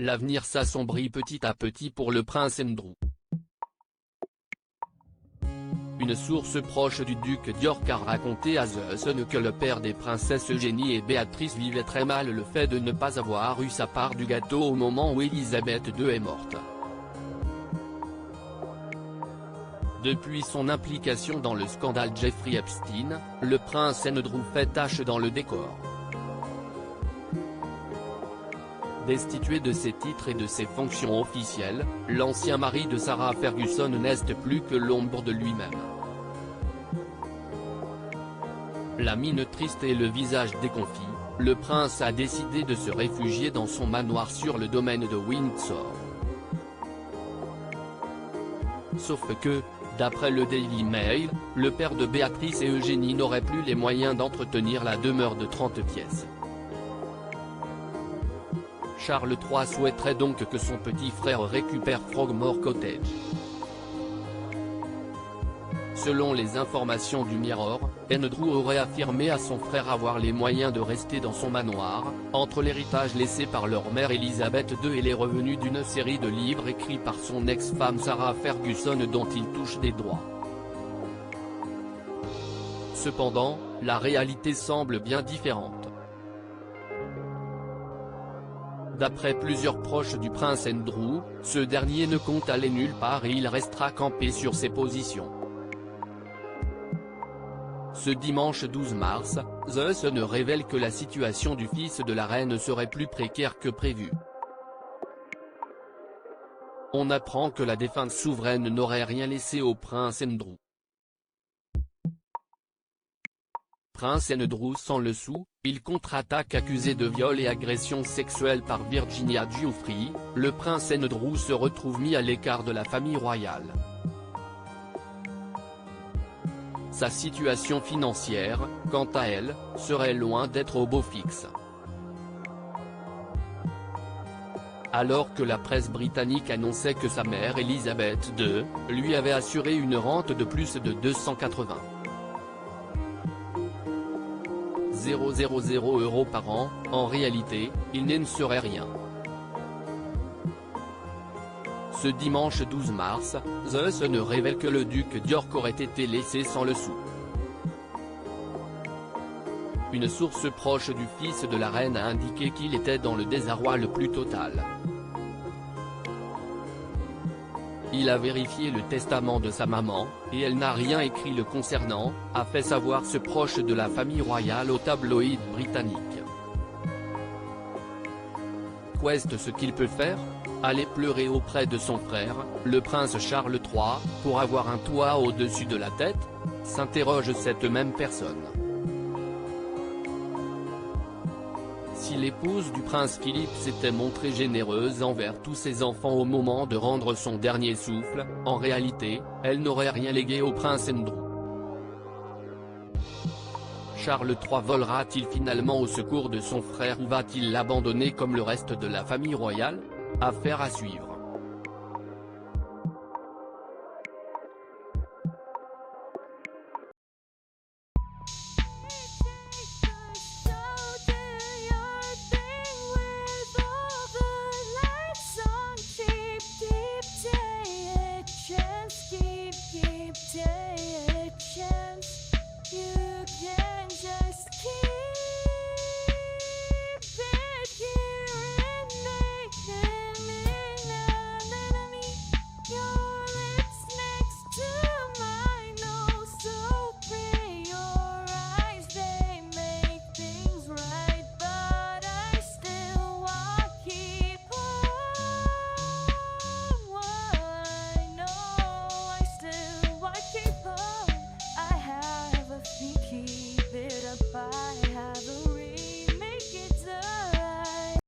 l'avenir s'assombrit petit à petit pour le prince Andrew. Une source proche du duc d'York a raconté à The Sun que le père des princesses Eugénie et Béatrice vivait très mal le fait de ne pas avoir eu sa part du gâteau au moment où Elisabeth II est morte. Depuis son implication dans le scandale Jeffrey Epstein, le prince Andrew fait tache dans le décor. Destitué de ses titres et de ses fonctions officielles, l'ancien mari de Sarah Ferguson n'est plus que l'ombre de lui-même. La mine triste et le visage déconfit, le prince a décidé de se réfugier dans son manoir sur le domaine de Windsor. Sauf que, d'après le Daily Mail, le père de Béatrice et Eugénie n'aurait plus les moyens d'entretenir la demeure de 30 pièces. Charles III souhaiterait donc que son petit frère récupère Frogmore Cottage. Selon les informations du Mirror, Andrew aurait affirmé à son frère avoir les moyens de rester dans son manoir, entre l'héritage laissé par leur mère Elisabeth II et les revenus d'une série de livres écrits par son ex-femme Sarah Ferguson dont il touche des droits. Cependant, la réalité semble bien différente. D'après plusieurs proches du prince Andrew, ce dernier ne compte aller nulle part et il restera campé sur ses positions. Ce dimanche 12 mars, The Sun révèle que la situation du fils de la reine serait plus précaire que prévu. On apprend que la défunte souveraine n'aurait rien laissé au prince Andrew. Prince Andrew sans le sou, il contre-attaque accusé de viol et agression sexuelle par Virginia Giuffre, le prince Andrew se retrouve mis à l'écart de la famille royale. Sa situation financière, quant à elle, serait loin d'être au beau fixe. Alors que la presse britannique annonçait que sa mère Elisabeth II, lui avait assuré une rente de plus de 280 000 € par an, en réalité, il ne serait rien. Ce dimanche 12 mars, The Sun révèle que le duc d'York aurait été laissé sans le sou. Une source proche du fils de la reine a indiqué qu'il était dans le désarroi le plus total. Il a vérifié le testament de sa maman, et elle n'a rien écrit le concernant, a fait savoir ce proche de la famille royale au tabloïd britannique. Qu'est-ce ce qu'il peut faire? Aller pleurer auprès de son frère, le prince Charles III, pour avoir un toit au-dessus de la tête? S'interroge cette même personne. Si l'épouse du prince Philippe s'était montrée généreuse envers tous ses enfants au moment de rendre son dernier souffle, en réalité, elle n'aurait rien légué au prince Andrew. Charles III volera-t-il finalement au secours de son frère ou va-t-il l'abandonner comme le reste de la famille royale? Affaire à suivre.